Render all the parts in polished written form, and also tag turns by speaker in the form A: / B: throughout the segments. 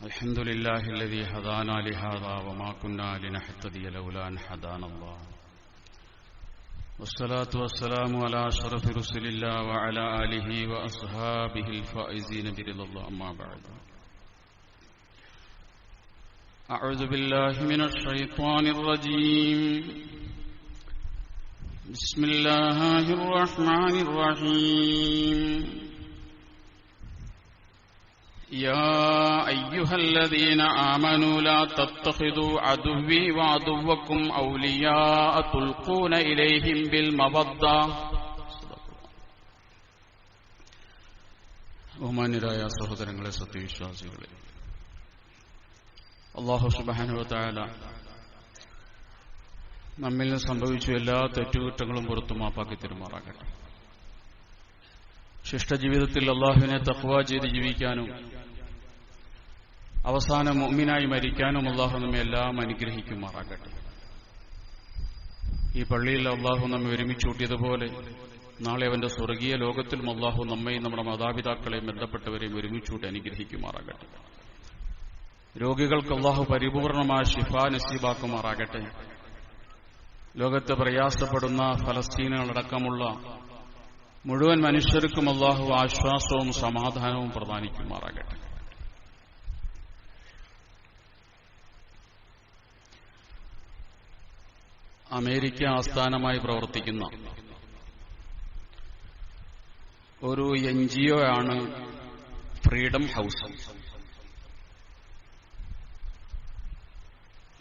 A: الحمد لله الذي هدانا لهذا وما كنا لنهتدي لولا أن هدانا الله والصلاة والسلام على أشرف رسل الله وعلى آله وأصحابه الفائزين برضا الله أما بعد أعوذ بالله من الشيطان الرجيم بسم الله الرحمن الرحيم يا أيها الذين آمنوا لا تتخذوا عدوي وعدوكم أولياء تلقون إليهم بالمودة ബഹുമാന്യരായ സഹോദരങ്ങളെ, സത്യവിശ്വാസികളെ, അല്ലാഹു സുബ്ഹാനഹു വ തആല നമ്മിൽ സംഭവിച്ച എല്ലാ തെറ്റുകുറ്റങ്ങളും പുറത്തു മാപ്പാക്കി തരുമാറാകട്ടെ. ശിഷ്ടജീവിതത്തിൽ അല്ലാഹുവിനെ തഖ്വ ചെയ്ത് ജീവിക്കാനും അവസാനം മുഅ്മിനായി മരിക്കാനും അല്ലാഹു നമ്മെ എല്ലാം അനുഗ്രഹിക്കുമാറാകട്ടെ. ഈ പള്ളിയിൽ അല്ലാഹു നമ്മെ ഒരുമിച്ച് കൂട്ടിയതുപോലെ നാളെ അവന്റെ സ്വർഗീയ ലോകത്തിലും അല്ലാഹു നമ്മയും നമ്മുടെ മാതാപിതാക്കളെയും ബന്ധപ്പെട്ടവരെയും ഒരുമിച്ചുകൂട്ടി അനുഗ്രഹിക്കുമാറാകട്ടെ. രോഗികൾക്ക് അല്ലാഹു പരിപൂർണമായ ശിഫ നസീബാക്കുമാറാകട്ടെ. ലോകത്ത് പ്രയാസപ്പെടുന്ന ഫലസ്തീനുകളടക്കമുള്ള മുഴുവൻ മനുഷ്യർക്കും അല്ലാഹു ആശ്വാസവും സമാധാനവും പ്രദാനിക്കുമാറാകട്ടെ. അമേരിക്ക ആസ്ഥാനമായി പ്രവർത്തിക്കുന്ന ഒരു NGO ആണ് ഫ്രീഡം ഹൗസ്.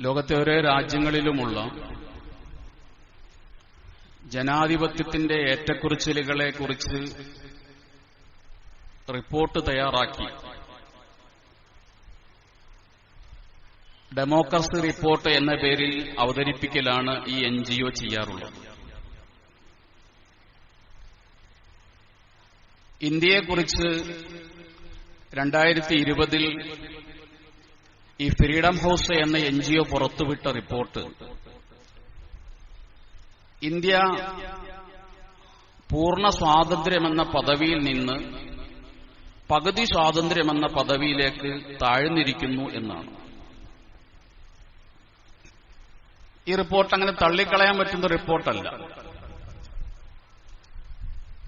A: ലോകത്തെ ഓരോ രാജ്യങ്ങളിലുമുള്ള ജനാധിപത്യത്തിന്റെ ഏറ്റക്കുറിച്ചിലുകളെ കുറിച്ച് റിപ്പോർട്ട് തയ്യാറാക്കി ഡെമോക്രസി റിപ്പോർട്ട് എന്ന പേരിൽ അവതരിപ്പിക്കലാണ് ഈ NGO ചെയ്യാറുള്ളത്. ഇന്ത്യയെക്കുറിച്ച് 2020 ഈ ഫ്രീഡം ഹൗസ് എന്ന NGO പുറത്തുവിട്ട റിപ്പോർട്ട് ഇന്ത്യ പൂർണ്ണ സ്വാതന്ത്ര്യമെന്ന പദവിയിൽ നിന്ന് പകുതി സ്വാതന്ത്ര്യമെന്ന പദവിയിലേക്ക് താഴ്ന്നിരിക്കുന്നു എന്നാണ്. ഈ റിപ്പോർട്ട് അങ്ങനെ തള്ളിക്കളയാൻ പറ്റുന്ന റിപ്പോർട്ടല്ല.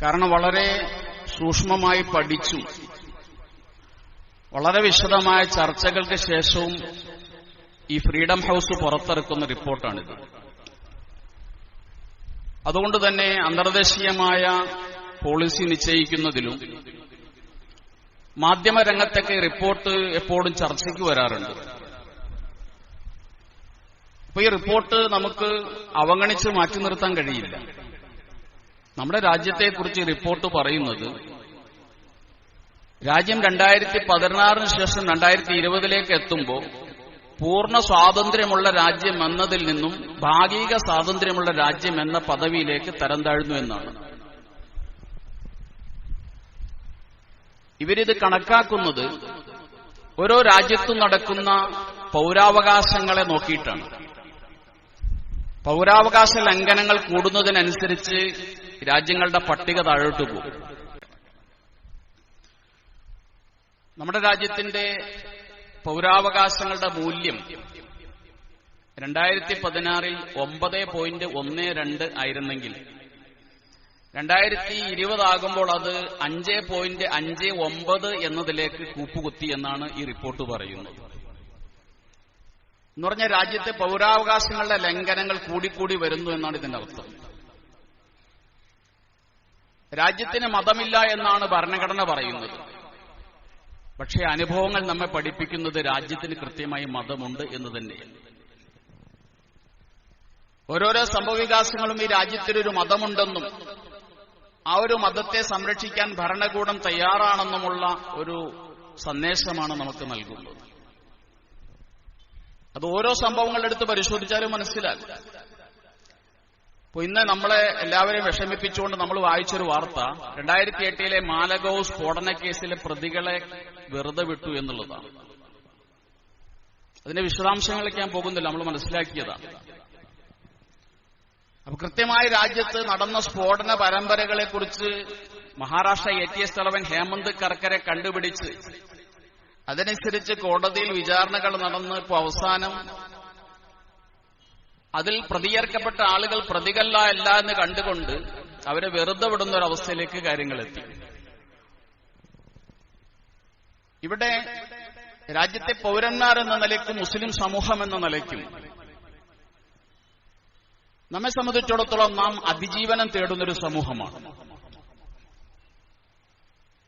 A: കാരണം വളരെ സൂക്ഷ്മമായി പഠിച്ചും വളരെ വിശദമായ ചർച്ചകൾക്ക് ശേഷവും ഈ ഫ്രീഡം ഹൗസ് പുറത്തിറക്കുന്ന റിപ്പോർട്ടാണിത്. അതുകൊണ്ട് തന്നെ അന്തർദേശീയമായ പോളിസി നിശ്ചയിക്കുന്നതിലും മാധ്യമരംഗത്തൊക്കെ റിപ്പോർട്ട് എപ്പോഴും ചർച്ചയ്ക്ക് വരാറുണ്ട്. അപ്പൊ ഈ റിപ്പോർട്ട് നമുക്ക് അവഗണിച്ച് മാറ്റി നിർത്താൻ കഴിയില്ല. നമ്മുടെ രാജ്യത്തെക്കുറിച്ച് റിപ്പോർട്ട് പറയുന്നത് രാജ്യം 2016 ശേഷം 2020 എത്തുമ്പോൾ പൂർണ്ണ സ്വാതന്ത്ര്യമുള്ള രാജ്യം എന്നതിൽ നിന്നും ഭാഗിക സ്വാതന്ത്ര്യമുള്ള രാജ്യം എന്ന പദവിയിലേക്ക് തരം താഴ്ന്നു എന്നാണ്. ഇവരിത് കണക്കാക്കുന്നത് ഓരോ രാജ്യത്തും നടക്കുന്ന പൗരാവകാശങ്ങളെ നോക്കിയിട്ടാണ്. പൗരാവകാശ ലംഘനങ്ങൾ കൂടുന്നതിനനുസരിച്ച് രാജ്യങ്ങളുടെ പട്ടിക താഴോട്ട് പോകും. നമ്മുടെ രാജ്യത്തിന്റെ പൗരാവകാശങ്ങളുടെ മൂല്യം 2016 9.12 ആയിരുന്നെങ്കിൽ 2020 ആകുമ്പോൾ അത് 5.59 എന്നതിലേക്ക് കൂപ്പുകുത്തി എന്നാണ് ഈ റിപ്പോർട്ട് പറയുന്നത്. എന്ന് പറഞ്ഞാൽ രാജ്യത്തെ പൗരാവകാശങ്ങളുടെ ലംഘനങ്ങൾ കൂടിക്കൂടി വരുന്നു എന്നാണ് ഇതിന്റെ അർത്ഥം. രാജ്യത്തിന് മതമില്ല എന്നാണ് ഭരണഘടന പറയുന്നത്. പക്ഷേ അനുഭവങ്ങൾ നമ്മെ പഠിപ്പിക്കുന്നത് രാജ്യത്തിന് കൃത്യമായി മതമുണ്ട് എന്ന് തന്നെയാണ്. ഓരോരോ സംഭവവികാസങ്ങളും ഈ രാജ്യത്തിനൊരു മതമുണ്ടെന്നും ആ ഒരു മതത്തെ സംരക്ഷിക്കാൻ ഭരണകൂടം തയ്യാറാണെന്നുമുള്ള ഒരു സന്ദേശമാണ് നമുക്ക് നൽകുന്നത്. അത് ഓരോ സംഭവങ്ങളെടുത്ത് പരിശോധിച്ചാലും മനസ്സിലാകും. അപ്പൊ ഇന്ന് നമ്മളെ എല്ലാവരെയും വിഷമിപ്പിച്ചുകൊണ്ട് നമ്മൾ വായിച്ചൊരു വാർത്ത 2008 മാലഗാവ് സ്ഫോടന കേസിലെ പ്രതികളെ വെറുതെ വിട്ടു എന്നുള്ളതാണ്. അതിന്റെ വിശദാംശങ്ങളിലേക്ക് ഞാൻ പോകുന്നില്ല, നമ്മൾ മനസ്സിലാക്കിയതാണ്. അപ്പൊ കൃത്യമായി രാജ്യത്ത് നടന്ന സ്ഫോടന പരമ്പരകളെക്കുറിച്ച് മഹാരാഷ്ട്ര ATS തലവൻ ഹേമന്ത് കർക്കരെ കണ്ടുപിടിച്ച് അതനുസരിച്ച് കോടതിയിൽ വിചാരണകൾ നടന്ന് ഇപ്പോൾ അവസാനം അതിൽ പ്രതിയേർക്കപ്പെട്ട ആളുകൾ പ്രതികളല്ല എന്ന് കണ്ടുകൊണ്ട് അവരെ വെറുതെ വിടുന്ന ഒരവസ്ഥയിലേക്ക് കാര്യങ്ങളെത്തി. ഇവിടെ രാജ്യത്തെ പൗരന്മാരെന്ന നിലയ്ക്കും മുസ്ലിം സമൂഹം എന്ന നിലയ്ക്കും നമ്മെ സംബന്ധിച്ചിടത്തോളം നാം അതിജീവനം തേടുന്നൊരു സമൂഹമാണ്.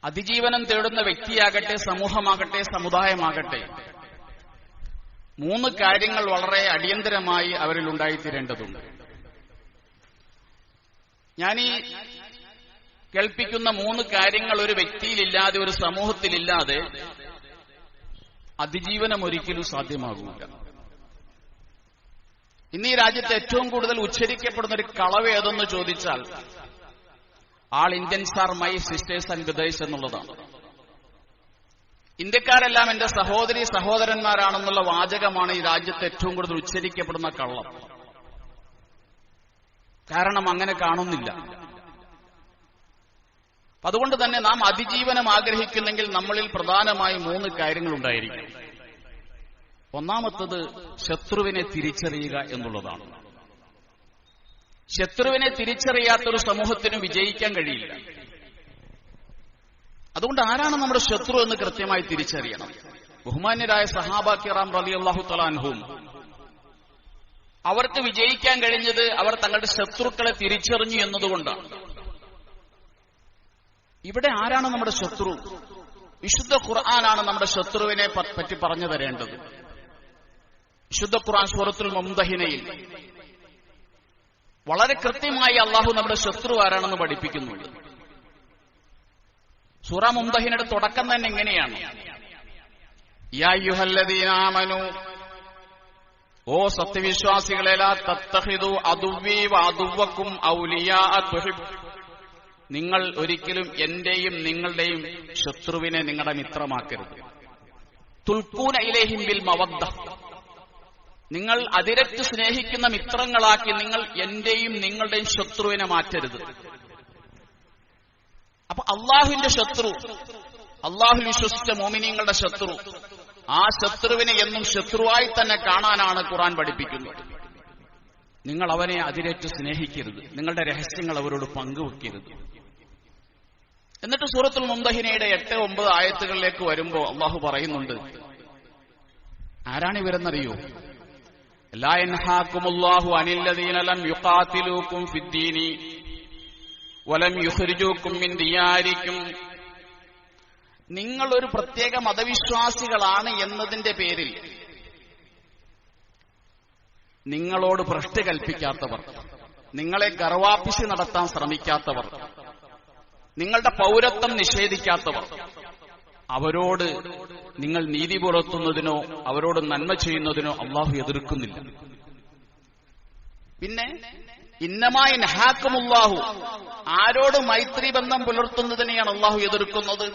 A: അതിജീവനം തേടുന്ന വ്യക്തിയാകട്ടെ, സമൂഹമാകട്ടെ, സമുദായമാകട്ടെ, 3 കാര്യങ്ങൾ വളരെ അടിയന്തരമായി അവരിൽ ഉണ്ടായിത്തീരേണ്ടതുണ്ട്. ഞാനീ കേൾപ്പിക്കുന്ന 3 കാര്യങ്ങൾ ഒരു വ്യക്തിയിലില്ലാതെ, ഒരു സമൂഹത്തിലില്ലാതെ അതിജീവനം ഒരിക്കലും സാധ്യമാകില്ല. ഇന്ന് ഈ രാജ്യത്ത് ഏറ്റവും കൂടുതൽ ഉച്ചരിക്കപ്പെടുന്ന ഒരു കളവ് ഏതെന്ന് ചോദിച്ചാൽ all Indians are my sisters and brothers എന്നുള്ളതാണ്. ഇന്ത്യക്കാരെല്ലാം എന്റെ സഹോദരി സഹോദരന്മാരാണെന്നുള്ള വാചകമാണ് ഈ രാജ്യത്ത് ഏറ്റവും കൂടുതൽ ഉച്ചരിക്കപ്പെടുന്ന കള്ളം. കാരണം അങ്ങനെ കാണുന്നില്ല. അതുകൊണ്ട് തന്നെ നാം അതിജീവനം ആഗ്രഹിക്കുന്നെങ്കിൽ നമ്മളിൽ പ്രധാനമായി 3 കാര്യങ്ങളുണ്ടായിരിക്കും. ഒന്നാമത്തത് ശത്രുവിനെ തിരിച്ചറിയുക എന്നുള്ളതാണ്. ശത്രുവിനെ തിരിച്ചറിയാത്തൊരു സമൂഹത്തിന് വിജയിക്കാൻ കഴിയില്ല. അതുകൊണ്ട് ആരാണ് നമ്മുടെ ശത്രു എന്ന് കൃത്യമായി തിരിച്ചറിയണം. ബഹുമാന്യരായ സഹാബ കിറാം റളിയല്ലാഹു തആല അൻഹും അവർക്ക് വിജയിക്കാൻ കഴിഞ്ഞത് അവർ തങ്ങളുടെ ശത്രുക്കളെ തിരിച്ചറിഞ്ഞു എന്നതുകൊണ്ടാണ്. ഇവിടെ ആരാണ് നമ്മുടെ ശത്രു? വിശുദ്ധ ഖുർആനാണ് നമ്മുടെ ശത്രുവിനെ പറ്റി പറഞ്ഞു തരേണ്ടത്. വിശുദ്ധ ഖുർആൻ സൂറത്തുൽ മുംതഹിനയിൽ വളരെ കൃത്യമായി അള്ളാഹു നമ്മുടെ ശത്രു ആരാണെന്ന് പഠിപ്പിക്കുന്നുണ്ട്. സൂറ മുംതഹിനയുടെ തുടക്കം തന്നെ ഇങ്ങനെയാണ്: യാ അയ്യുഹല്ലദീന ആമനൂ, ഓ സത്യവിശ്വാസികളെ, ലാ തത്തഖിദു അദുവ്വീ വഅദുവ്വക്കും ഔലിയാഅ തുഹിബ്, നിങ്ങൾ ഒരിക്കലും എന്റെയും നിങ്ങളുടെയും ശത്രുവിനെ നിങ്ങളുടെ മിത്രമാക്കരുത്. തുൽഖൂന ഇലൈഹിം ബിൽ മവദ്ദ, നിങ്ങൾ അതിരറ്റ് സ്നേഹിക്കുന്ന മിത്രങ്ങളാക്കി നിങ്ങൾ എന്റെയും നിങ്ങളുടെയും ശത്രുവിനെ മാറ്റരുത്. അപ്പൊ അള്ളാഹുവിന്റെ ശത്രു, അള്ളാഹുൽ വിശ്വസിച്ച മോമിനീങ്ങളുടെ ശത്രു, ആ ശത്രുവിനെ എന്നും ശത്രുവായി തന്നെ കാണാനാണ് ഖുർആൻ പഠിപ്പിക്കുന്നത്. നിങ്ങൾ അവനെ അതിരറ്റ് സ്നേഹിക്കരുത്, നിങ്ങളുടെ രഹസ്യങ്ങൾ അവരോട് പങ്കുവെക്കരുത്. എന്നിട്ട് സൂറത്തുൽ മുംതഹിനയുടെ 8-9 ആയത്തുകളിലേക്ക് വരുമ്പോ അള്ളാഹു പറയുന്നുണ്ട്, ആരാണിവരെന്നറിയോ? ലാ യൻഹാകുമുല്ലാഹു അനില്ലദീന ലം യുഖാതിലൂകും ഫിദ്ദീനി വലം യുഖ്രിജൂകും മിൻ ദിയാരിക്കും, നിങ്ങൾ ഒരു പ്രത്യേക മതവിശ്വാസികളാണ് എന്നതിന്റെ പേരിൽ നിങ്ങളോട് ഭ്രഷ്ട് കൽപ്പിക്കാത്തവർ, നിങ്ങളെ ഗർവാപ്പിച്ച് നടത്താൻ ശ്രമിക്കാത്തവർ, നിങ്ങളുടെ പൗരത്വം നിഷേധിക്കാത്തവർ, അവരോട് നിങ്ങൾ നീതി പുലർത്തുന്നതിനോ അവരോട് നന്മ ചെയ്യുന്നതിനോ അള്ളാഹു എതിർക്കുന്നില്ല. പിന്നെ ഇന്നമായി നഹാക്കുമുല്ലാഹു, ആരോട് മൈത്രി ബന്ധം പുലർത്തുന്നതിനെയാണ് അള്ളാഹു എതിർക്കുന്നത്?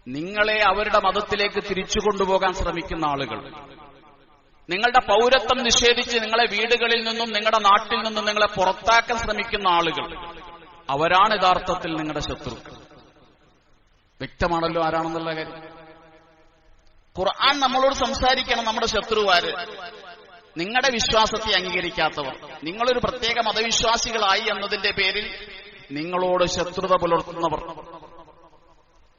A: നിങ്ങളെ അവരുടെ മതത്തിലേക്ക് തിരിച്ചു കൊണ്ടുപോകാൻ ശ്രമിക്കുന്ന ആളുകൾ, നിങ്ങളുടെ പൗരത്വം നിഷേധിച്ച് നിങ്ങളെ വീടുകളിൽ നിന്നും നിങ്ങളുടെ നാട്ടിൽ നിന്നും നിങ്ങളെ പുറത്താക്കാൻ ശ്രമിക്കുന്ന ആളുകൾ, അവരാണ് യഥാർത്ഥത്തിൽ നിങ്ങളുടെ ശത്രുക്കൾ. വ്യക്തമാണല്ലോ ആരാണെന്നുള്ള കാര്യം. ഖുർആൻ നമ്മളോട് സംസാരിക്കണം. നമ്മുടെ ശത്രുവാര് നിങ്ങളുടെ വിശ്വാസത്തെ അംഗീകരിക്കാത്തവർ, നിങ്ങളൊരു പ്രത്യേക മതവിശ്വാസികളായി എന്നതിന്റെ പേരിൽ നിങ്ങളോട് ശത്രുത പുലർത്തുന്നവർ,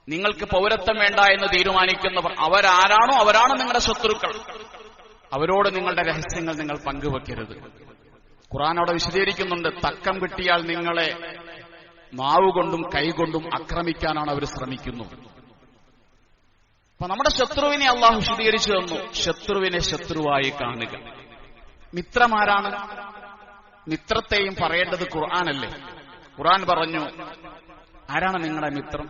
A: നിങ്ങൾക്ക് പൗരത്വം വേണ്ട എന്ന് തീരുമാനിക്കുന്നവർ, അവരാരാണോ അവരാണ് നിങ്ങളുടെ ശത്രുക്കൾ. അവരോട് നിങ്ങളുടെ രഹസ്യങ്ങൾ നിങ്ങൾ പങ്കുവെക്കരുത്. ഖുർആൻ അവിടെ വിശദീകരിക്കുന്നുണ്ട്, തക്കം കിട്ടിയാൽ നിങ്ങളെ നാവുകൊണ്ടും കൈകൊണ്ടും ആക്രമിക്കാനാണ് അവർ ശ്രമിക്കുന്നത്. അപ്പൊ നമ്മുടെ ശത്രുവിനെ അള്ളാഹു വിശദീകരിച്ചു തന്നു. ശത്രുവിനെ ശത്രുവായി കാണുക. മിത്രമാരാണ്? മിത്രത്തെയും പറയേണ്ടത് ഖുർആനല്ലേ. ഖുർആൻ പറഞ്ഞു, ആരാണ് നിങ്ങളുടെ മിത്രം?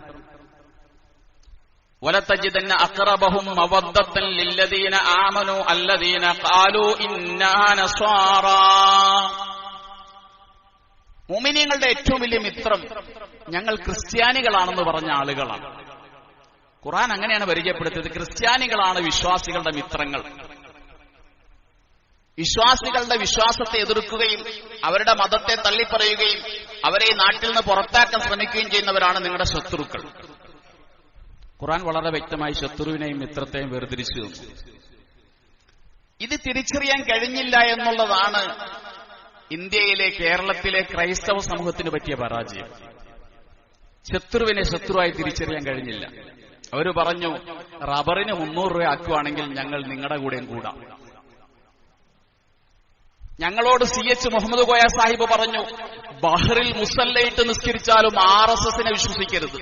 A: വലതജിദന്ന അഖറബഹും മവദ്ദത്തൻ ലില്ലദീന ആമനൂ അല്ലദീന ഖാലൂ ഇന്നാ നസ്വാറാ. മുഅ്മിനീങ്ങളുടെ ഏറ്റവും വലിയ മിത്രം ഞങ്ങൾ ക്രിസ്ത്യാനികളാണെന്ന് പറഞ്ഞ ആളുകളാണ്. ഖുർആൻ അങ്ങനെയാണ് പരിചയപ്പെടുത്തിയത്. ക്രിസ്ത്യാനികളാണ് വിശ്വാസികളുടെ മിത്രങ്ങൾ. വിശ്വാസികളുടെ വിശ്വാസത്തെ എതിർക്കുകയും അവരുടെ മതത്തെ തള്ളിപ്പറയുകയും അവരെ നാട്ടിൽ നിന്ന് പുറത്താക്കാൻ ശ്രമിക്കുകയും ചെയ്യുന്നവരാണ് നിങ്ങളുടെ ശത്രുക്കൾ. ഖുർആൻ വളരെ വ്യക്തമായി ശത്രുവിനെയും മിത്രത്തെയും വേർതിരിച്ചു തന്നു. ഇത് തിരിച്ചറിയാൻ കഴിഞ്ഞില്ല എന്നുള്ളതാണ് ഇന്ത്യയിലെ, കേരളത്തിലെ ക്രൈസ്തവ സമൂഹത്തിന് പറ്റിയ പരാജയം. ശത്രുവിനെ ശത്രുവായി തിരിച്ചറിയാൻ കഴിഞ്ഞില്ല. അവര് പറഞ്ഞു, റബ്ബറിന് 300 രൂപ ആക്കുവാണെങ്കിൽ ഞങ്ങൾ നിങ്ങളുടെ കൂടെയും കൂടാം. ഞങ്ങളോട് CH മുഹമ്മദ് കോയ സാഹിബ് പറഞ്ഞു, ബഹറിൽ മുസല്ലയിട്ട് നിസ്കരിച്ചാലും RSSനെ വിശ്വസിക്കരുത്.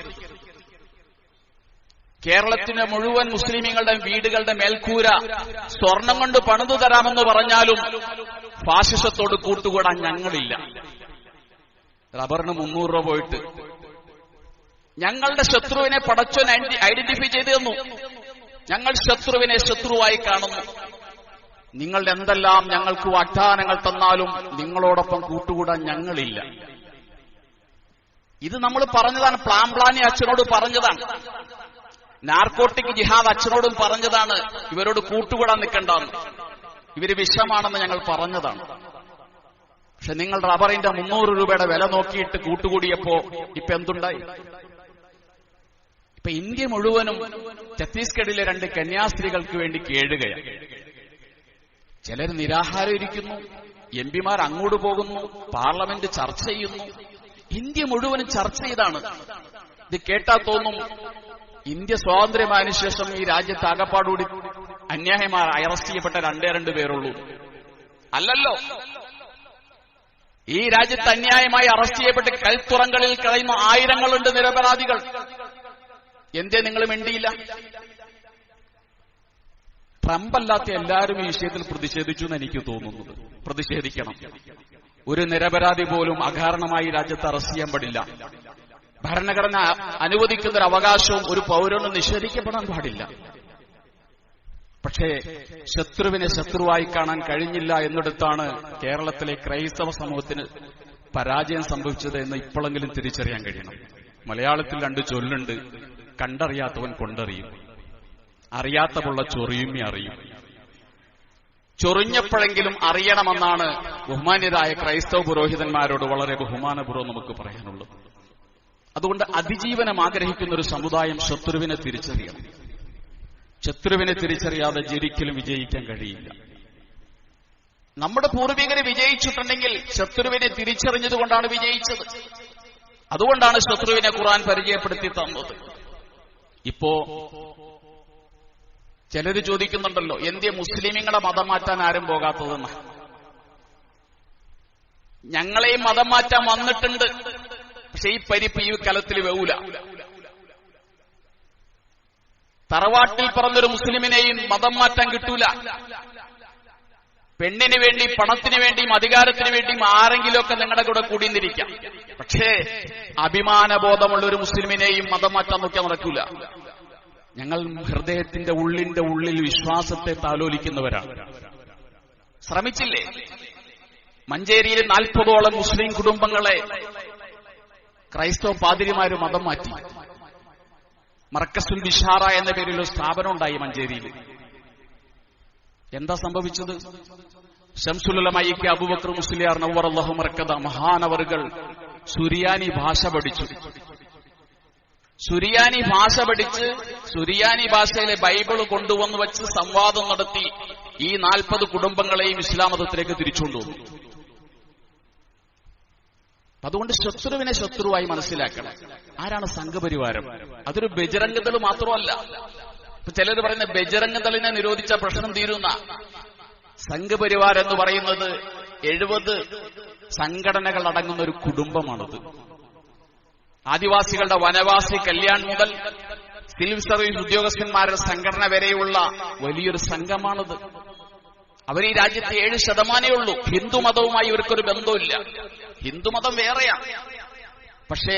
A: കേരളത്തിലെ മുഴുവൻ മുസ്ലിമീങ്ങളുടെ വീടുകളുടെ മേൽക്കൂര സ്വർണം കൊണ്ട് പണിതു തരാമെന്ന് പറഞ്ഞാലും ഫാസിസത്തോട് കൂട്ടുകൂടാൻ ഞങ്ങളില്ല. റബ്ബറിന് 300 രൂപ പോയിട്ട് ഞങ്ങളുടെ ശത്രുവിനെ പടച്ചോൻ ഐഡന്റിഫൈ ചെയ്തു തന്നു. ഞങ്ങൾ ശത്രുവിനെ ശത്രുവായി കാണുന്നു. നിങ്ങൾ എന്തെല്ലാം ഞങ്ങൾക്ക് വാഗ്ദാനങ്ങൾ തന്നാലും നിങ്ങളോടൊപ്പം കൂട്ടുകൂടാൻ ഞങ്ങളില്ല. ഇത് നമ്മൾ പറഞ്ഞതാണ്. പ്ലാംപ്ലാനി അച്ഛനോട് പറഞ്ഞതാണ്. നാർക്കോട്ടിക് ജിഹാദ് അച്ഛനോടും പറഞ്ഞതാണ്, ഇവരോട് കൂട്ടുകൂടാൻ നിൽക്കണ്ടെന്ന്. ഇവര് വിഷമാണെന്ന് ഞങ്ങൾ പറഞ്ഞതാണ്. പക്ഷെ നിങ്ങൾ റബ്ബറിന്റെ 300 രൂപയുടെ വില നോക്കിയിട്ട് കൂട്ടുകൂടിയപ്പോ ഇപ്പൊ എന്തുണ്ടായി? ഇപ്പൊ ഇന്ത്യ മുഴുവനും ഛത്തീസ്ഗഡിലെ 2 കന്യാസ്ത്രീകൾക്ക് വേണ്ടി കേഴുകയാണ്. ചിലർ നിരാഹാരം ഇരിക്കുന്നു, MP-മാർ അങ്ങോട്ട് പോകുന്നു, പാർലമെന്റ് ചർച്ച ചെയ്യുന്നു. ഇന്ത്യ മുഴുവനും ചർച്ച ചെയ്താണ്. ഇത് കേട്ടാ തോന്നും ഇന്ത്യ സ്വാതന്ത്ര്യമായതിനു ശേഷം ഈ രാജ്യത്ത് ആകപ്പാടുകൂടി അന്യായമായി അറസ്റ്റ് ചെയ്യപ്പെട്ട 2 പേരുള്ളൂ. അല്ലല്ലോ, ഈ രാജ്യത്ത് അന്യായമായി അറസ്റ്റ് ചെയ്യപ്പെട്ട് കൽത്തുറങ്ങളിൽ കഴിയുന്ന ആയിരങ്ങളുണ്ട് നിരപരാധികൾ. എന്തേ നിങ്ങൾ മിണ്ടിയില്ല? ട്രംപ് അല്ലാത്ത എല്ലാവരും ഈ വിഷയത്തിൽ പ്രതിഷേധിച്ചു എന്ന് എനിക്ക് തോന്നുന്നത്. പ്രതിഷേധിക്കണം. ഒരു നിരപരാധി പോലും അകാരണമായി രാജ്യത്ത് അറസ്റ്റ് ചെയ്യാൻ പാടില്ല. ഭരണഘടന അനുവദിക്കുന്ന ഒരു അവകാശവും ഒരു പൗരനും നിഷേധിക്കപ്പെടാൻ പാടില്ല. പക്ഷേ ശത്രുവിനെ ശത്രുവായി കാണാൻ കഴിഞ്ഞില്ല എന്നിടത്താണ് കേരളത്തിലെ ക്രൈസ്തവ സമൂഹത്തിന് പരാജയം സംഭവിച്ചത് എന്ന് ഇപ്പോഴെങ്കിലും തിരിച്ചറിയാൻ കഴിയണം. മലയാളത്തിൽ 2 ചൊല്ലുണ്ട്, കണ്ടറിയാത്തവൻ കൊണ്ടറിയും, അറിയാത്ത പുള്ള ചൊറിയുമ്മി അറിയും. ചൊറിഞ്ഞപ്പോഴെങ്കിലും അറിയണമെന്നാണ് ബഹുമാന്യരായ ക്രൈസ്തവ പുരോഹിതന്മാരോട് വളരെ ബഹുമാനപൂർവ്വം നമുക്ക് പറയാനുള്ളത്. അതുകൊണ്ട് അതിജീവനം ആഗ്രഹിക്കുന്ന ഒരു സമുദായം ശത്രുവിനെ തിരിച്ചറിയണം. ശത്രുവിനെ തിരിച്ചറിയാതെ ഒരിക്കലും വിജയിക്കാൻ കഴിയില്ല. നമ്മുടെ പൂർവികരെ വിജയിച്ചിട്ടുണ്ടെങ്കിൽ ശത്രുവിനെ തിരിച്ചറിഞ്ഞതുകൊണ്ടാണ് വിജയിച്ചത്. അതുകൊണ്ടാണ് ശത്രുവിനെ ഖുർആൻ പരിചയപ്പെടുത്തി തന്നത്. ഇപ്പോ ചിലര് ചോദിക്കുന്നുണ്ടല്ലോ, എന്തേ മുസ്ലിമീങ്ങളെ മതം മാറ്റാൻ ആരും പോകാത്തതെന്ന്. ഞങ്ങളെയും മതം മാറ്റാൻ വന്നിട്ടുണ്ട്. പക്ഷെ ഈ പരിപ്പ് ഈ കലത്തിൽ വേവൂല. തറവാട്ടിൽ പറഞ്ഞൊരു മുസ്ലിമിനെയും മതം മാറ്റാൻ കിട്ടൂല. പെണ്ണിന് വേണ്ടി, പണത്തിന് വേണ്ടിയും അധികാരത്തിന് വേണ്ടിയും ആരെങ്കിലുമൊക്കെ നിങ്ങളുടെ കൂടെ കൂടിയിരിക്കാം. പക്ഷേ അഭിമാനബോധമുള്ള ഒരു മുസ്ലിമിനെയും മതം മാറ്റാൻ നോക്കിയാൽ നടക്കൂല. ഞങ്ങൾ ഹൃദയത്തിന്റെ ഉള്ളിൽ വിശ്വാസത്തെ താലോലിക്കുന്നവരാണ്. ശ്രമിച്ചില്ലേ? മഞ്ചേരിയിൽ 40ഓളം മുസ്ലിം കുടുംബങ്ങളെ ക്രൈസ്തവ പാതിരിമാര് മതം മാറ്റി. മർക്കസുൽ ബിഷാറ എന്ന പേരിൽ ഒരു സ്ഥാപനം ഉണ്ടായി മഞ്ചേരിയിൽ. എന്താ സംഭവിച്ചത്? ശംസുലുലമയ്ക്ക് അബൂബക്കർ മുസ്ലിയാർ നവ്വറല്ലാഹു മർക്കദ മഹാനവറുകൾ സുറിയാനി ഭാഷ പഠിച്ചു. സുറിയാനി ഭാഷ പഠിച്ച് സുറിയാനി ഭാഷയിലെ ബൈബിള് കൊണ്ടുവന്നു വെച്ച് സംവാദം നടത്തി ഈ 40 കുടുംബങ്ങളെയും ഇസ്ലാം മതത്തിലേക്ക് തിരിച്ചുകൊണ്ടുവന്നു. അതുകൊണ്ട് ശത്രുവിനെ ശത്രുവായി മനസ്സിലാക്കണം. ആരാണ് സംഘപരിവാരം? അതൊരു ബജറംഗദൾ മാത്രമല്ല. ഇപ്പൊ ചിലർ പറയുന്ന ബജറംഗദളിനെ നിരോധിച്ച പ്രശ്നം തീരുന്ന. സംഘപരിവാർ എന്ന് പറയുന്നത് 70 സംഘടനകൾ അടങ്ങുന്ന ഒരു കുടുംബമാണത്. ആദിവാസികളുടെ വനവാസി കല്യാൺ മുതൽ സിവിൽ സർവീസ് ഉദ്യോഗസ്ഥന്മാരുടെ സംഘടന വരെയുള്ള വലിയൊരു സംഘമാണത്. അവർ ഈ രാജ്യത്ത് 7% ഉള്ളൂ. ഹിന്ദുമതവുമായി ഇവർക്കൊരു ബന്ധമില്ല. ഹിന്ദുമതം വേറെയാണ്. പക്ഷേ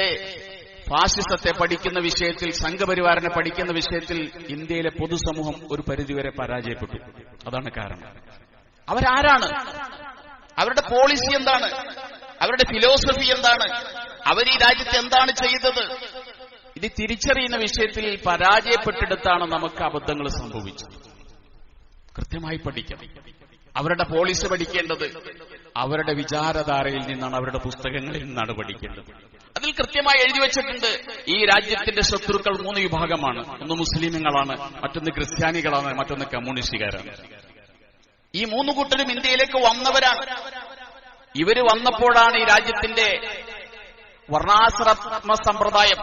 A: ഫാസിസത്തെ പഠിക്കുന്ന വിഷയത്തിൽ, സംഘപരിവാരനെ പഠിക്കുന്ന വിഷയത്തിൽ ഇന്ത്യയിലെ പൊതുസമൂഹം ഒരു പരിധിവരെ പരാജയപ്പെട്ടു. അതാണ് കാരണം. അവരാരാണ്? അവരുടെ പോളിസി എന്താണ്? അവരുടെ ഫിലോസഫി എന്താണ്? അവർ ഈ രാജ്യത്ത് എന്താണ് ചെയ്തത്? ഇത് തിരിച്ചറിയുന്ന വിഷയത്തിൽ പരാജയപ്പെട്ടെടുത്താണ് നമുക്ക് അബദ്ധങ്ങൾ സംഭവിച്ചത്. കൃത്യമായി പഠിക്കണം. അവരുടെ പോളിസി പഠിക്കേണ്ടത് അവരുടെ വിചാരധാരയിൽ നിന്നാണ്, അവരുടെ പുസ്തകങ്ങളിൽ നിന്നാണ് പഠിക്കേണ്ടത്. അതിൽ കൃത്യമായി എഴുതി വെച്ചിട്ടുണ്ട്, ഈ രാജ്യത്തിന്റെ ശത്രുക്കൾ 3 വിഭാഗമാണ്. ഒന്ന് മുസ്ലിമുകളാണ്, മറ്റൊന്ന് ക്രിസ്ത്യാനികളാണ്, മറ്റൊന്ന് കമ്മ്യൂണിസ്റ്റുകാരാണ്. ഈ 3 കൂട്ടരും ഇന്ത്യയിലേക്ക് വന്നവരാണ്. ഇവര് വന്നപ്പോഴാണ് ഈ രാജ്യത്തിന്റെ വർണ്ണാശ്രമ സമ്പ്രദായം,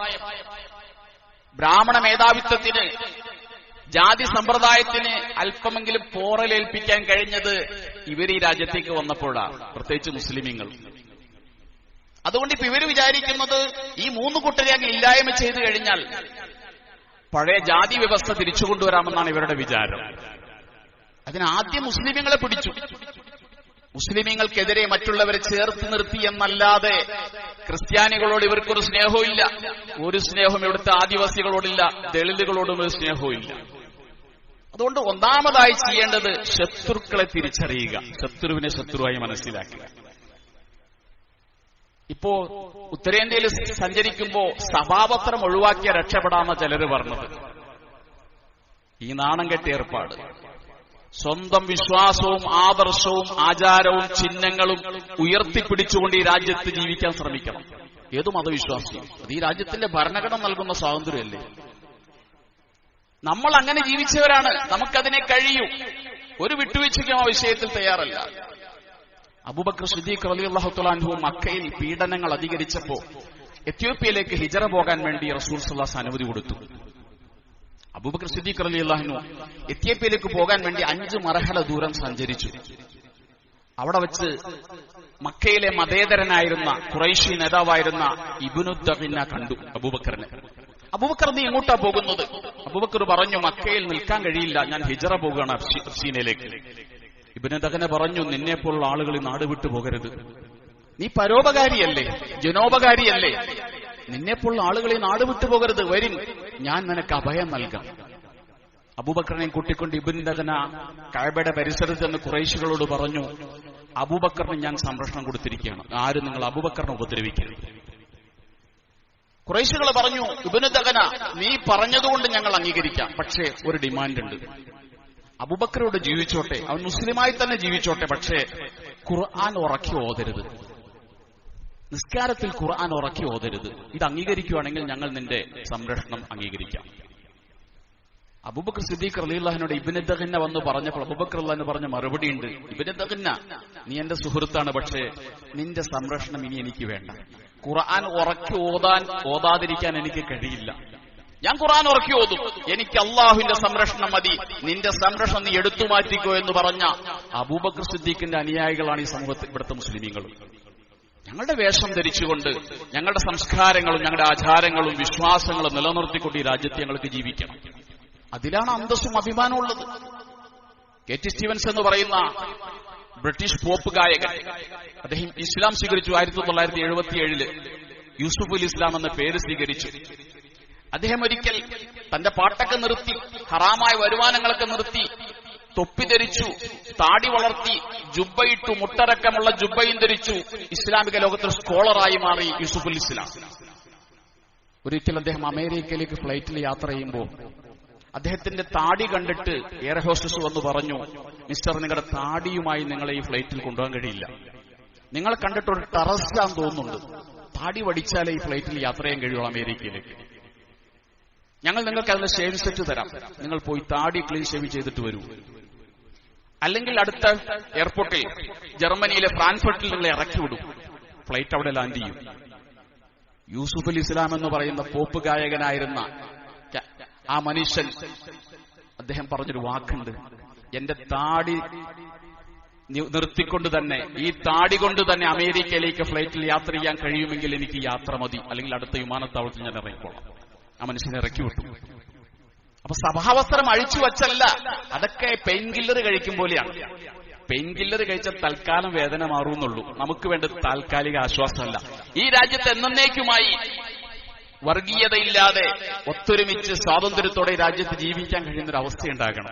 A: ബ്രാഹ്മണ മേധാവിത്വത്തിന്, ജാതി സമ്പ്രദായത്തിന് അല്പമെങ്കിലും പോറലേൽപ്പിക്കാൻ കഴിഞ്ഞത് ഇവർ ഈ രാജ്യത്തേക്ക് വന്നപ്പോഴാണ്, പ്രത്യേകിച്ച് മുസ്ലിമീങ്ങൾ. അതുകൊണ്ട് ഇപ്പൊ ഇവര് വിചാരിക്കുന്നത് ഈ 3 കൂട്ടരെ അങ്ങ് ഇല്ലായ്മ ചെയ്തു കഴിഞ്ഞാൽ പഴയ ജാതി വ്യവസ്ഥ തിരിച്ചുകൊണ്ടുവരാമെന്നാണ് ഇവരുടെ വിചാരം. അതിനാദ്യം മുസ്ലിമീങ്ങളെ പിടിച്ചു. മുസ്ലിമീങ്ങൾക്കെതിരെ മറ്റുള്ളവരെ ചേർത്ത് നിർത്തി എന്നല്ലാതെ ക്രിസ്ത്യാനികളോട് ഇവർക്കൊരു സ്നേഹവും ഇല്ല. ഒരു സ്നേഹവും ഇവിടുത്തെ ആദിവാസികളോടില്ല, ദളിതുകളോടും ഒരു സ്നേഹവും ഇല്ല. അതുകൊണ്ട് ഒന്നാമതായി ചെയ്യേണ്ടത് ശത്രുക്കളെ തിരിച്ചറിയുക, ശത്രുവിനെ ശത്രുവായി മനസ്സിലാക്കുക. ഇപ്പോ ഉത്തരേന്ത്യയിൽ സഞ്ചരിക്കുമ്പോ സഭാപത്രം ഒഴിവാക്കിയ രക്ഷപ്പെടാമെന്ന ചിലര് പറഞ്ഞത്. ഈ നാണം കെട്ടിയ ഏർപ്പാട്. സ്വന്തം വിശ്വാസവും ആദർശവും ആചാരവും ചിഹ്നങ്ങളും ഉയർത്തിപ്പിടിച്ചുകൊണ്ട് ഈ രാജ്യത്ത് ജീവിക്കാൻ ശ്രമിക്കണം. ഏതു മതവിശ്വാസിയും. അത് ഈ രാജ്യത്തിന്റെ ഭരണഘടന നൽകുന്ന സ്വാതന്ത്ര്യമല്ലേ. നമ്മൾ അങ്ങനെ ജീവിച്ചവരാണ്, നമുക്കതിനെ കഴിയൂ. ഒരു വിട്ടുവീഴ്ചയ്ക്കും ആ വിഷയത്തിൽ തയ്യാറല്ല. അബൂബക്കർ സിദ്ദീഖ് റളിയല്ലാഹു തആല അൻഹു മക്കയിൽ പീഡനങ്ങൾ അധികരിച്ചപ്പോ എത്യോപ്യയിലേക്ക് ഹിജറ പോകാൻ വേണ്ടി റസൂൽ സല്ലല്ലാഹു അലൈഹി വസല്ലം അനുമതി കൊടുത്തു. അബൂബക്കർ സിദ്ദീഖ് റളിയല്ലാഹു അൻഹു എത്യോപ്യയിലേക്ക് പോകാൻ വേണ്ടി 5 മർഹല ദൂരം സഞ്ചരിച്ചു. അവിടെ വെച്ച് മക്കയിലെ മതേതരനായിരുന്ന ഖുറൈശി നേതാവായിരുന്ന ഇബ്നു ദഖിന കണ്ടു അബൂബക്കറിനെ. അബൂബക്കർ, നീ എങ്ങോട്ടാ പോകുന്നത്? അബൂബക്കർ പറഞ്ഞു, മക്കയിൽ നിൽക്കാൻ കഴിയില്ല, ഞാൻ ഹിജറ പോകുകയാണ് അബ്സീനയിലേക്ക്. ഇബ്നു ദഖിന പറഞ്ഞു, നിന്നെപ്പോലുള്ള ആളുകൾ ഈ നാട് വിട്ടു പോകരുത്. നീ പരോപകാരിയല്ലേ, ജനോപകാരിയല്ലേ, നിന്നെപ്പോലുള്ള ആളുകൾ ഈ നാട് വിട്ടു പോകരുത്, വരും, ഞാൻ നിനക്ക് അഭയം നൽകാം. അബൂബക്കറിനെ കൂട്ടിക്കൊണ്ട് ഇബ്നു ദഖിന കഅബയുടെ പരിസരത്ത് നിന്ന് ഖുറൈശികളോട് പറഞ്ഞു, അബൂബക്കറിന് ഞാൻ സംരക്ഷണം കൊടുത്തിരിക്കുകയാണ്, ആരും നിങ്ങൾ അബൂബക്കറിനെ ഉപദ്രവിക്കരുത്. ഖുറൈശികൾ പറഞ്ഞു, ഇബ്നു ദഖിന, നീ പറഞ്ഞതുകൊണ്ട് ഞങ്ങൾ അംഗീകരിക്കാം, പക്ഷേ ഒരു ഡിമാൻഡ് ഉണ്ട്. അബൂബക്കറോട് ജീവിച്ചോട്ടെ, അവൻ മുസ്ലിമായി തന്നെ ജീവിച്ചോട്ടെ, പക്ഷേ ഖുർആൻ ഉറക്കി ഓതരുത്, നിസ്കാരത്തിൽ ഖുർആൻ ഉറക്കി ഓതരുത്. ഇത് അംഗീകരിക്കുകയാണെങ്കിൽ ഞങ്ങൾ നിന്റെ സംരക്ഷണം അംഗീകരിക്കാം. അബൂബക്കർ സിദ്ദീഖ് റളിയല്ലാഹുവിനോട് ഇബ്നു ദഖിന വന്ന് പറഞ്ഞപ്പോൾ അബൂബക്കർ റളിയല്ലാഹു പറഞ്ഞ മറുപടി ഉണ്ട്, ഇബ്നു ദഖിന, നീ എന്റെ സുഹൃത്താണ്, പക്ഷേ നിന്റെ സംരക്ഷണം ഇനി എനിക്ക് വേണ്ട. ഖുർആൻ ഉറക്കി ഓതാതിരിക്കാൻ എനിക്ക് കഴിയില്ല. ഞാൻ ഖുർആൻ ഉറക്കി ഓതും, എനിക്ക് അള്ളാഹുവിന്റെ സംരക്ഷണം മതി, നിന്റെ സംരക്ഷണം നീ എടുത്തു മാറ്റിക്കോ എന്ന് പറഞ്ഞ അബൂബക്കർ സിദ്ദീഖിന്റെ അനുയായികളാണ് ഈ സമൂഹത്തിൽ ഇവിടുത്തെ മുസ്ലിമീങ്ങൾ. ഞങ്ങളുടെ വേഷം ധരിച്ചുകൊണ്ട് ഞങ്ങളുടെ സംസ്കാരങ്ങളും ഞങ്ങളുടെ ആചാരങ്ങളും വിശ്വാസങ്ങളും നിലനിർത്തിക്കൊണ്ട് ഈ രാജ്യത്ത് ഞങ്ങൾക്ക് ജീവിക്കണം. അതിലാണ് അന്തസ്സും അഭിമാനവും ഉള്ളത്. കെ.ടി. സ്റ്റീവൻസ് എന്ന് പറയുന്ന ബ്രിട്ടീഷ് പോപ്പ് ഗായകൻ, അദ്ദേഹം ഇസ്ലാം സ്വീകരിച്ചു 1977. യൂസുഫുൽ ഇസ്ലാം എന്ന പേര് സ്വീകരിച്ചു. അദ്ദേഹം ഒരിക്കൽ തന്റെ പാട്ടൊക്കെ നിർത്തി, ഹറാമായ വരുമാനങ്ങളൊക്കെ നിർത്തി, തൊപ്പി ധരിച്ചു, താടി വളർത്തി, ജുബ്ബയിട്ടു, മുട്ടടക്കമുള്ള ജുബ്ബയും ധരിച്ചു, ഇസ്ലാമിക ലോകത്തിൽ സ്കോളറായി മാറി യൂസുഫുൽ ഇസ്ലാം. ഒരിക്കൽ അദ്ദേഹം അമേരിക്കയിലേക്ക് ഫ്ലൈറ്റിൽ യാത്ര ചെയ്യുമ്പോൾ അദ്ദേഹത്തിന്റെ താടി കണ്ടിട്ട് എയർ ഹോസ്റ്റസ് വന്ന് പറഞ്ഞു, മിസ്റ്റർ, നിങ്ങളുടെ താടിയുമായി നിങ്ങളെ ഈ ഫ്ലൈറ്റിൽ കൊണ്ടുപോകാൻ കഴിയില്ല, നിങ്ങളെ കണ്ടിട്ടൊരു ടെററിസ്റ്റാന്ന് തോന്നുന്നുണ്ട്, താടി വടിച്ചാലേ ഈ ഫ്ലൈറ്റിൽ യാത്ര ചെയ്യാൻ കഴിയുള്ളൂ അമേരിക്കയിലേക്ക്. ഞങ്ങൾ നിങ്ങൾക്ക് അതിന്റെ ഷേവ് സെറ്റ് തരാം, നിങ്ങൾ പോയി താടി ക്ലീൻ ഷേവ് ചെയ്തിട്ട് വരൂ, അല്ലെങ്കിൽ അടുത്ത എയർപോർട്ടിൽ ജർമ്മനിയിലെ ഫ്രാൻക്ഫർട്ടിൽ നിങ്ങളെ ഇറക്കി വിടും, ഫ്ലൈറ്റ് അവിടെ ലാൻഡ് ചെയ്യും. യൂസുഫുൽ ഇസ്ലാം എന്ന് പറയുന്ന പോപ്പ് ഗായകനായിരുന്ന ആ മനുഷ്യൻ, അദ്ദേഹം പറഞ്ഞൊരു വാക്കുണ്ട്, എന്റെ താടി നിർത്തിക്കൊണ്ട് തന്നെ, ഈ താടി കൊണ്ട് തന്നെ അമേരിക്കയിലേക്ക് ഫ്ലൈറ്റിൽ യാത്ര ചെയ്യാൻ കഴിയുമെങ്കിൽ എനിക്ക് യാത്ര മതി, അല്ലെങ്കിൽ അടുത്ത വിമാനത്താവളത്തിൽ ഞാൻ ഇറങ്ങിക്കോളാം. ആ മനുഷ്യനെ ഇറക്കി വിട്ടു. അപ്പൊ സഭാവസ്ത്രം അഴിച്ചു വച്ചല്ല, അതൊക്കെ പെയിൻ കില്ലർ കഴിക്കും പോലെയാണ്. പെയിൻ കില്ലർ കഴിച്ചാൽ തൽക്കാലം വേദന മാറുന്നുള്ളൂ, നമുക്ക് വേണ്ടത് താൽക്കാലിക ആശ്വാസമല്ല. ഈ രാജ്യത്ത് എന്നേക്കുമായി വർഗീയതയില്ലാതെ ഒത്തൊരുമിച്ച് സ്വാതന്ത്ര്യത്തോടെ രാജ്യത്ത് ജീവിക്കാൻ കഴിയുന്നൊരു അവസ്ഥയുണ്ടാകണം.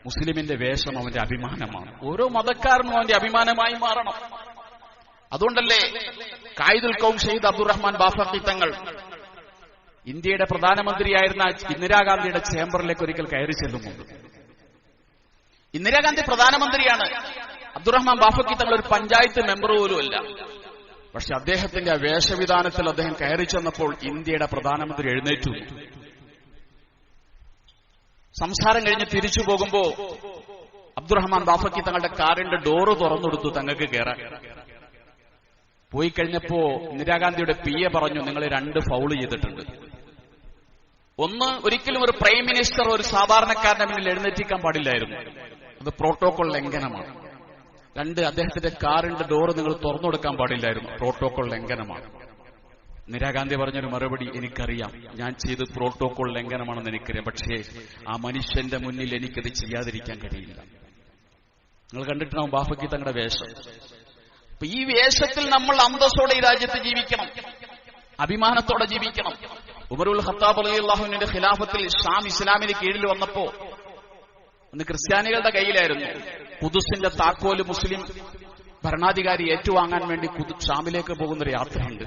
A: മുസ്ലിമിന്റെ വേഷം അവന്റെ അഭിമാനമാണ്. ഓരോ മതക്കാരനും അവന്റെ അഭിമാനമായി മാറണം. അതുകൊണ്ടല്ലേ ഖായിദുൽ ഖൗം ഷഹീദ് അബ്ദുറഹ്മാൻ ബാഫഖി തങ്ങൾ ഇന്ത്യയുടെ പ്രധാനമന്ത്രിയായിരുന്ന ഇന്ദിരാഗാന്ധിയുടെ ചേംബറിലേക്ക് ഒരിക്കൽ കയറി ചെല്ലുന്നുണ്ട്. ഇന്ദിരാഗാന്ധി പ്രധാനമന്ത്രിയാണ്, അബ്ദുറഹ്മാൻ ബാഫഖി തങ്ങൾ ഒരു പഞ്ചായത്ത് മെമ്പർ പോലുമല്ല. പക്ഷെ അദ്ദേഹത്തിന്റെ ആ വേഷവിധാനത്തിൽ അദ്ദേഹം കയറി ചെന്നപ്പോൾ ഇന്ത്യയുടെ പ്രധാനമന്ത്രി എഴുന്നേറ്റു. സംസാരം കഴിഞ്ഞ് തിരിച്ചു പോകുമ്പോ അബ്ദുറഹ്മാൻ ബാഫക്കി തങ്ങളുടെ കാറിന്റെ ഡോറ് തുറന്നെടുത്തു തങ്ങൾക്ക് കയറാൻ. പോയി കഴിഞ്ഞപ്പോ ഇന്ദിരാഗാന്ധിയുടെ PA പറഞ്ഞു, നിങ്ങൾ 2 ഫൗള് ചെയ്തിട്ടുണ്ട്. ഒന്ന്, ഒരിക്കലും ഒരു പ്രൈം മിനിസ്റ്റർ ഒരു സാധാരണക്കാരന്റെ മുന്നിൽ എഴുന്നേറ്റിക്കാൻ പാടില്ലായിരുന്നു, അത് പ്രോട്ടോകോൾ ലംഘനമാണ്. 2, അദ്ദേഹത്തിന്റെ കാറിന്റെ ഡോറ് നിങ്ങൾ തുറന്നു കൊടുക്കാൻ പാടില്ലായിരുന്നു, പ്രോട്ടോകോൾ ലംഘനമാണ്. ഇന്ദിരാഗാന്ധി പറഞ്ഞൊരു മറുപടി, എനിക്കറിയാം ഞാൻ ചെയ്ത് പ്രോട്ടോകോൾ ലംഘനമാണെന്ന് എനിക്കറിയാം, പക്ഷേ ആ മനുഷ്യന്റെ മുന്നിൽ എനിക്കത് ചെയ്യാതിരിക്കാൻ കഴിയില്ല. നിങ്ങൾ കണ്ടിട്ടുണ്ടാവും ബാഫക്കി തങ്ങളുടെ വേഷം. അപ്പൊ ഈ വേഷത്തിൽ നമ്മൾ അന്തസ്സോടെ ഈ രാജ്യത്ത് ജീവിക്കണം, അഭിമാനത്തോടെ ജീവിക്കണം. ഉമറുൽ ഖത്താബ് റളിയല്ലാഹു അൻഹുവിന്റെ ഖിലാഫത്തിൽ ഷാം ഇസ്ലാമിന് കീഴിൽ വന്നപ്പോ അന്ന് ക്രിസ്ത്യാനികളുടെ കയ്യിലായിരുന്നു. ഖുദ്സിന്റെ താക്കോല് മുസ്ലിം ഭരണാധികാരി ഏറ്റുവാങ്ങാൻ വേണ്ടി ഷാമിലേക്ക് പോകുന്നൊരു യാത്രയുണ്ട്.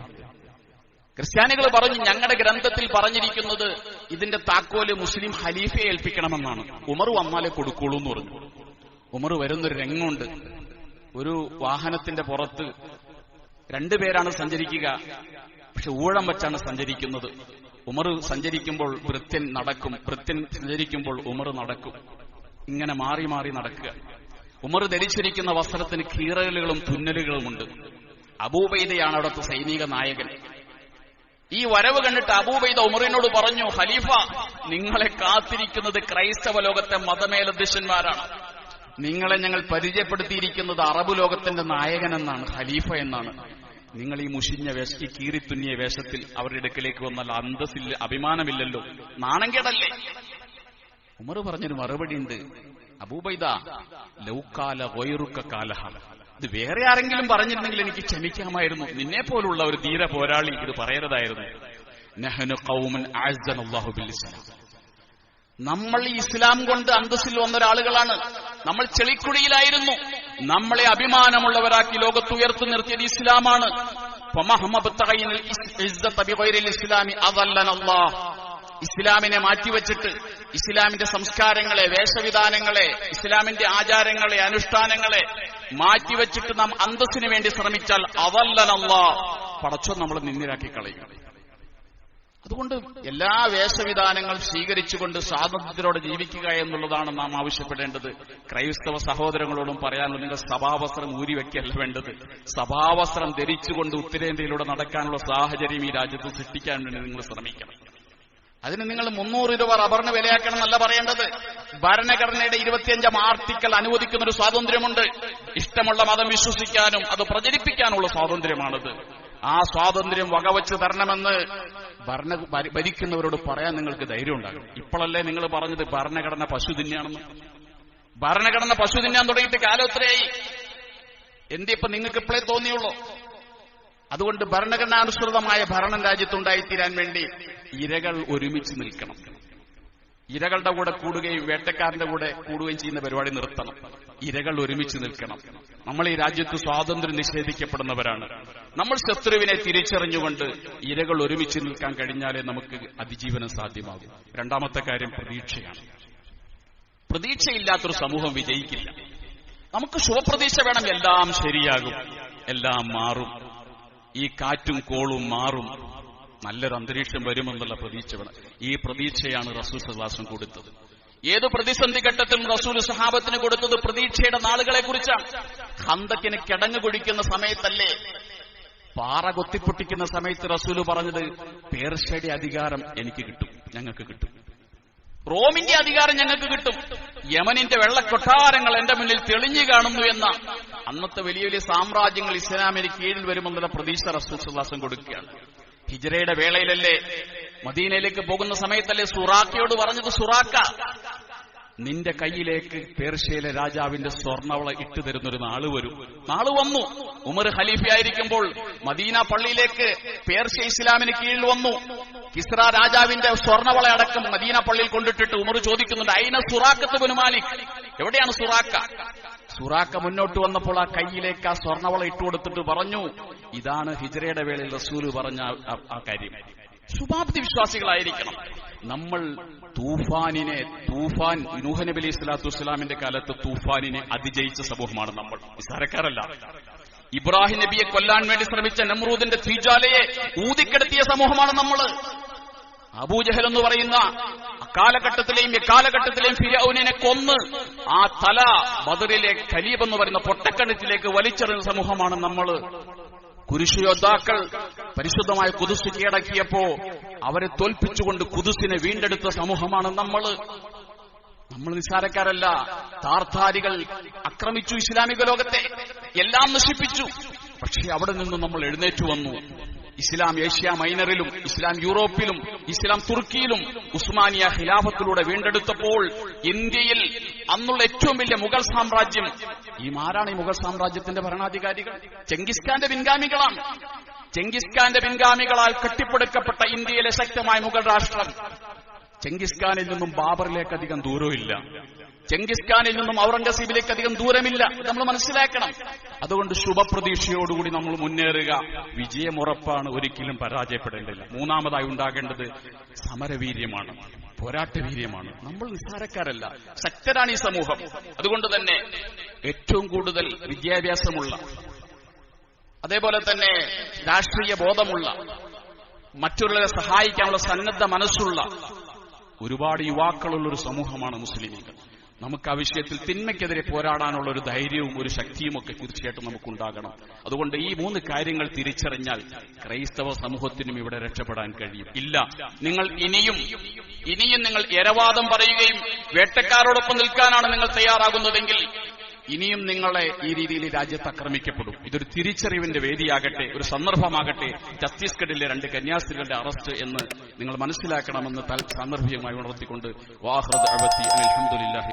A: ക്രിസ്ത്യാനികൾ പറഞ്ഞു, ഞങ്ങളുടെ ഗ്രന്ഥത്തിൽ പറഞ്ഞിരിക്കുന്നത് ഇതിന്റെ താക്കോല് മുസ്ലിം ഖലീഫയെ ഏൽപ്പിക്കണമെന്നാണ്, ഉമർ വന്നാലേ കൊടുക്കുള്ളൂ എന്ന് പറഞ്ഞു. ഉമർ വരുന്നൊരു രംഗമുണ്ട്. ഒരു വാഹനത്തിന്റെ പുറത്ത് 2 പേരാണ് സഞ്ചരിക്കുക, പക്ഷെ ഊഴം വെച്ചാണ് സഞ്ചരിക്കുന്നത്. ഉമർ സഞ്ചരിക്കുമ്പോൾ ഭൃത്യൻ നടക്കും, ഭൃത്യൻ സഞ്ചരിക്കുമ്പോൾ ഉമർ നടക്കും. ഇങ്ങനെ മാറി മാറി നടക്കുക. ഉമർ ധരിച്ചിരിക്കുന്ന വസ്ത്രത്തിന് കീറലുകളും തുന്നലുകളുമുണ്ട്. അബൂബൈദയാണ് അവിടുത്തെ സൈനിക നായകൻ. ഈ വരവ് കണ്ടിട്ട് അബൂബൈദ ഉമറിനോട് പറഞ്ഞു, ഖലീഫ, നിങ്ങളെ കാത്തിരിക്കുന്നത് ക്രൈസ്തവ ലോകത്തെ മതമേലധ്യക്ഷന്മാരാണ്. നിങ്ങളെ ഞങ്ങൾ പരിചയപ്പെടുത്തിയിരിക്കുന്നത് അറബ് ലോകത്തിന്റെ നായകൻ എന്നാണ്, ഖലീഫ എന്നാണ്. നിങ്ങൾ ഈ മുഷിഞ്ഞ ഈ കീറിത്തുന്നിയ വേഷത്തിൽ അവരുടെ അടുക്കലേക്ക് വന്നാൽ അന്തസ്സില്ല, അഭിമാനമില്ലല്ലോ, നാണംകേടല്ലേ? ഉമർ പറഞ്ഞൊരു മറുപടി ഉണ്ട്, അബൂബൈദ ലൗകാല ഗൈറുക കാലഹ, ഇത് വേറെ ആരെങ്കിലും പറഞ്ഞിരുന്നെങ്കിൽ എനിക്ക് ക്ഷമിക്കാമായിരുന്നു, നിന്നെ പോലുള്ള ഒരു ധീര പോരാളി ഇത് പറയരുതായിരുന്നു. നഹ്നു ഖൗമുൻ അഅസ്സനല്ലാഹു ബിൽ ഇസ്ലാം, നമ്മൾ ഈ ഇസ്ലാം കൊണ്ട് അന്തസ്സിൽ വന്നൊരാളുകളാണ്. നമ്മൾ ചെളിക്കുഴിയിലായിരുന്നു, നമ്മളെ അഭിമാനമുള്ളവരാക്കി ലോകത്ത് ഉയർത്തു നിർത്തിയത് ഇസ്ലാമാണ്. ഇസ്ലാമിനെ മാറ്റിവെച്ചിട്ട് ഇസ്ലാമിന്റെ സംസ്കാരങ്ങളെ, വേഷവിധാനങ്ങളെ, ഇസ്ലാമിന്റെ ആചാരങ്ങളെ, അനുഷ്ഠാനങ്ങളെ മാറ്റിവെച്ചിട്ട് നാം അന്തസ്സിന് വേണ്ടി ശ്രമിച്ചാൽ അവല്ലനല്ലാഹ്, പടച്ചോൻ നമ്മളെ നിന്ദിരാക്കി കളയും. അതുകൊണ്ട് എല്ലാ വേഷവിധാനങ്ങൾ സ്വീകരിച്ചുകൊണ്ട് സ്വാതന്ത്ര്യത്തോടെ ജീവിക്കുക എന്നുള്ളതാണ് നാം ആവശ്യപ്പെടേണ്ടത്. ക്രൈസ്തവ സഹോദരങ്ങളോടും പറയാനുള്ളത്, നിങ്ങൾ സഭാവസ്ത്രം ഊരിവെക്കല്ല വേണ്ടത്, സഭാവസ്ത്രം ധരിച്ചുകൊണ്ട് ഉത്തരേന്ത്യയിലൂടെ നടക്കാനുള്ള സാഹചര്യം ഈ രാജ്യത്ത് സൃഷ്ടിക്കാൻ വേണ്ടി നിങ്ങൾ ശ്രമിക്കണം. അതിന് നിങ്ങൾ 300 രൂപ റബ്ബറിന് വിലയാക്കണം എന്നല്ല പറയേണ്ടത്. ഭരണഘടനയുടെ 25-ാം ആർട്ടിക്കിൾ അനുവദിക്കുന്ന ഒരു സ്വാതന്ത്ര്യമുണ്ട്. ഇഷ്ടമുള്ള മതം വിശ്വസിക്കാനും അത് പ്രചരിപ്പിക്കാനുള്ള സ്വാതന്ത്ര്യമാണത്. ആ സ്വാതന്ത്ര്യം വകവച്ച് തരണമെന്ന് ഭരിക്കുന്നവരോട് പറയാൻ നിങ്ങൾക്ക് ധൈര്യം ഉണ്ടാകും. ഇപ്പോഴല്ലേ നിങ്ങൾ പറഞ്ഞത് ഭരണഘടന പശുതിന്നാണെന്ന്? ഭരണഘടന പശുതിന്നാൻ തുടങ്ങിയിട്ട് കാലത്രയായി. എന്തിപ്പം നിങ്ങൾക്ക് ഇപ്പോഴേ തോന്നിയുള്ളൂ? അതുകൊണ്ട് ഭരണഘടനാനുസൃതമായ ഭരണം രാജ്യത്തുണ്ടായിത്തീരാൻ വേണ്ടി ഇരകൾ ഒരുമിച്ച് നിൽക്കണം. ഇരകളുടെ കൂടെ കൂടുകയും വേട്ടക്കാരന്റെ കൂടെ കൂടുകയും ചെയ്യുന്ന പരിപാടി നിർത്തണം. ഇരകൾ ഒരുമിച്ച് നിൽക്കണം. നമ്മൾ ഈ രാജ്യത്ത് സ്വാതന്ത്ര്യം നിഷേധിക്കപ്പെടുന്നവരാണ്. നമ്മൾ ശത്രുവിനെ തിരിച്ചറിഞ്ഞുകൊണ്ട് ഇരകൾ ഒരുമിച്ച് നിൽക്കാൻ കഴിഞ്ഞാലേ നമുക്ക് അതിജീവനം സാധ്യമാകും. രണ്ടാമത്തെ കാര്യം പ്രതീക്ഷയാണ്. പ്രതീക്ഷയില്ലാത്തൊരു സമൂഹം വിജയിക്കില്ല. നമുക്ക് ശുഭപ്രതീക്ഷ വേണം. എല്ലാം ശരിയാകും, എല്ലാം മാറും, ഈ കാറ്റും കോളും മാറും, നല്ലൊരു അന്തരീക്ഷം വരുമെന്നുള്ള പ്രതീക്ഷ വേണം. ഈ പ്രതീക്ഷയാണ് റസൂൽ സല്ലല്ലാഹു അലൈഹി വസല്ലം കൊടുത്തത്. ഏത് പ്രതിസന്ധി ഘട്ടത്തിലും റസൂൽ സഹാബത്തിന് കൊടുത്തത് പ്രതീക്ഷയുടെ നാളുകളെ കുറിച്ചാണ്. ഖന്തക്കിന് കിടങ്ങ് കുടിക്കുന്ന സമയത്തല്ലേ, പാറ കൊത്തിപ്പൊട്ടിക്കുന്ന സമയത്ത് റസൂൽ പറഞ്ഞത്, പേർഷ്യയുടെ അധികാരം എനിക്ക് കിട്ടും, ഞങ്ങൾക്ക് കിട്ടും. റോമിന്റെ അധികാരം ഞങ്ങൾക്ക് കിട്ടും. യമനിന്റെ വെള്ളക്കൊട്ടാരങ്ങൾ എന്റെ മുന്നിൽ തെളിഞ്ഞു കാണുന്നു എന്ന അന്നത്തെ വലിയ വലിയ സാമ്രാജ്യങ്ങൾ ഇസ്ലാമിന് കീഴിൽ വരുമെന്നുള്ള പ്രതീക്ഷ റസൂൽ സല്ലല്ലാഹു അലൈഹി വസല്ലം കൊടുക്കുകയാണ്. ഹിജ്റയുടെ വേളയിലല്ലേ, മദീനയിലേക്ക് പോകുന്ന സമയത്തല്ലേ സുറാഖയോട് പറഞ്ഞത്, സുറാഖ, നിന്റെ കയ്യിലേക്ക് പേർഷ്യയിലെ രാജാവിന്റെ സ്വർണ്ണവള ഇട്ടു തരുന്നൊരു നാള് വരും. നാള് വന്നു. ഉമർ ഖലീഫയായിരിക്കുമ്പോൾ മദീന പള്ളിയിലേക്ക് പേർഷ്യ ഇസ്ലാമിന് കീഴിൽ വന്നു. കിസ്ര രാജാവിന്റെ സ്വർണ്ണവള അടക്കം മദീന പള്ളിയിൽ കൊണ്ടിട്ടിട്ട് ഉമർ ചോദിക്കുന്നുണ്ട്, അയിന സുറാഖത്ത് ബിൻ മാലിക്, എവിടെയാണ് സുറാഖ? സുറാഖ മുന്നോട്ട് വന്നപ്പോൾ ആ കയ്യിലേക്ക് ആ സ്വർണ്ണവള ഇട്ടുകൊടുത്തിട്ട് പറഞ്ഞു, ഇതാണ് ഹിജ്റയുടെ വേളയിൽ റസൂല് പറഞ്ഞ ആ കാര്യം. ശുഭാപ്തി വിശ്വാസികളായിരിക്കണം. നമ്മൾ തൂഫാൻ നൂഹ് നബി അലൈഹി സ്വലാത്തു വസ്സലാമിന്റെ കാലത്ത് തൂഫാനിനെ അതിജയിച്ച സമൂഹമാണ് നമ്മൾ, നിസ്സാരക്കാരല്ല. ഇബ്രാഹിം നബിയെ കൊല്ലാൻ വേണ്ടി ശ്രമിച്ച നമ്രൂദിന്റെ തീജ്വാലയെ ഊതിക്കെടുത്തിയ സമൂഹമാണ് നമ്മൾ. അബൂജഹൽ എന്ന് പറയുന്ന അക്കാലഘട്ടത്തിലെയും എക്കാലഘട്ടത്തിലെയും ഫിർഔനിനെ കൊന്ന് ആ തല ബദറിലെ ഖലീബ് എന്ന് പറയുന്ന പൊട്ടക്കിണറ്റിലേക്ക് വലിച്ചെറിഞ്ഞ സമൂഹമാണ് നമ്മൾ. കുരിശുയോദ്ധാക്കൾ പരിശുദ്ധമായ ഖുദ്സ് കീഴടക്കിയപ്പോ അവരെ തോൽപ്പിച്ചുകൊണ്ട് ഖുദ്സിനെ വീണ്ടെടുത്ത സമൂഹമാണ് നമ്മൾ. നമ്മൾ നിസ്സാരക്കാരല്ല. താർത്താരികൾ ആക്രമിച്ചു ഇസ്ലാമിക ലോകത്തെ, എല്ലാം നശിപ്പിച്ചു. പക്ഷേ അവിടെ നിന്ന് നമ്മൾ എഴുന്നേറ്റു വന്നു. ഇസ്ലാം ഏഷ്യ മൈനറിലും ഇസ്ലാം യൂറോപ്പിലും ഇസ്ലാം തുർക്കിയിലും ഉസ്മാനിയ ഖിലാഫത്തിലൂടെ വീണ്ടെടുത്തപ്പോൾ ഇന്ത്യയിൽ അന്നുള്ള ഏറ്റവും വലിയ മുഗൾ സാമ്രാജ്യം, ആരാണ് ഈ മുഗൾ സാമ്രാജ്യത്തിന്റെ ഭരണാധികാരികൾ? ചെങ്കിസ്ഖാന്റെ പിൻഗാമികളാണ്. ചെങ്കിസ്ഖാന്റെ പിൻഗാമികളാൽ കെട്ടിപ്പടുക്കപ്പെട്ട ഇന്ത്യയിലെ ശക്തമായ മുഗൾ രാഷ്ട്രം ചെങ്കിസ്ഖാനിൽ നിന്നും ബാബറിലേക്ക് അധികം ദൂരമില്ല. ചെങ്കിസ്ഖാനിൽ നിന്നും ഔറംഗസീബിലേക്ക് അധികം ദൂരമില്ല. നമ്മൾ മനസ്സിലാക്കണം. അതുകൊണ്ട് ശുഭപ്രതീക്ഷയോടുകൂടി നമ്മൾ മുന്നേറുക. വിജയമുറപ്പാണ്, ഒരിക്കലും പരാജയപ്പെടേണ്ടില്ല. മൂന്നാമതായി ഉണ്ടാകേണ്ടത് സമരവീര്യമാണ്, പോരാട്ടവീര്യമാണ്. നമ്മൾ നിസ്സാരക്കാരല്ല, ശക്തരാണ് ഈ സമൂഹം. അതുകൊണ്ട് തന്നെ ഏറ്റവും കൂടുതൽ വിദ്യാഭ്യാസമുള്ള, അതേപോലെ തന്നെ രാഷ്ട്രീയ ബോധമുള്ള, മറ്റുള്ളവരെ സഹായിക്കാനുള്ള സന്നദ്ധ മനസ്സുള്ള ഒരുപാട് യുവാക്കളുള്ളൊരു സമൂഹമാണ് മുസ്ലിമീങ്ങൾ. നമുക്ക് ആ വിഷയത്തിൽ തിന്മയ്ക്കെതിരെ പോരാടാനുള്ള ഒരു ധൈര്യവും ഒരു ശക്തിയുമൊക്കെ തീർച്ചയായിട്ടും നമുക്കുണ്ടാകണം. അതുകൊണ്ട് ഈ 3 കാര്യങ്ങൾ തിരിച്ചറിഞ്ഞാൽ ക്രൈസ്തവ സമൂഹത്തിനും ഇവിടെ രക്ഷപ്പെടാൻ കഴിയും. ഇല്ല, നിങ്ങൾ ഇനിയും നിങ്ങൾ എരവാദം പറയുകയും വേട്ടക്കാരോടൊപ്പം നിൽക്കാനാണ് നിങ്ങൾ തയ്യാറാകുന്നതെങ്കിൽ ഇനിയും നിങ്ങളെ ഈ രീതിയിൽ രാജ്യത്ത് ആക്രമിക്കപ്പെടും. ഇതൊരു തിരിച്ചറിവിന്റെ വേദിയാകട്ടെ, ഒരു സന്ദർഭമാകട്ടെ. ഛത്തീസ്ഗഡിലെ 2 കന്യാസ്ത്രീകളുടെ അറസ്റ്റ് എന്ന് നിങ്ങൾ മനസ്സിലാക്കണമെന്ന് സാന്ദർഭികമായി ഉണർത്തിക്കൊണ്ട് വാഹൃദ് അബത്തി അൽഹംദുലില്ലാഹി.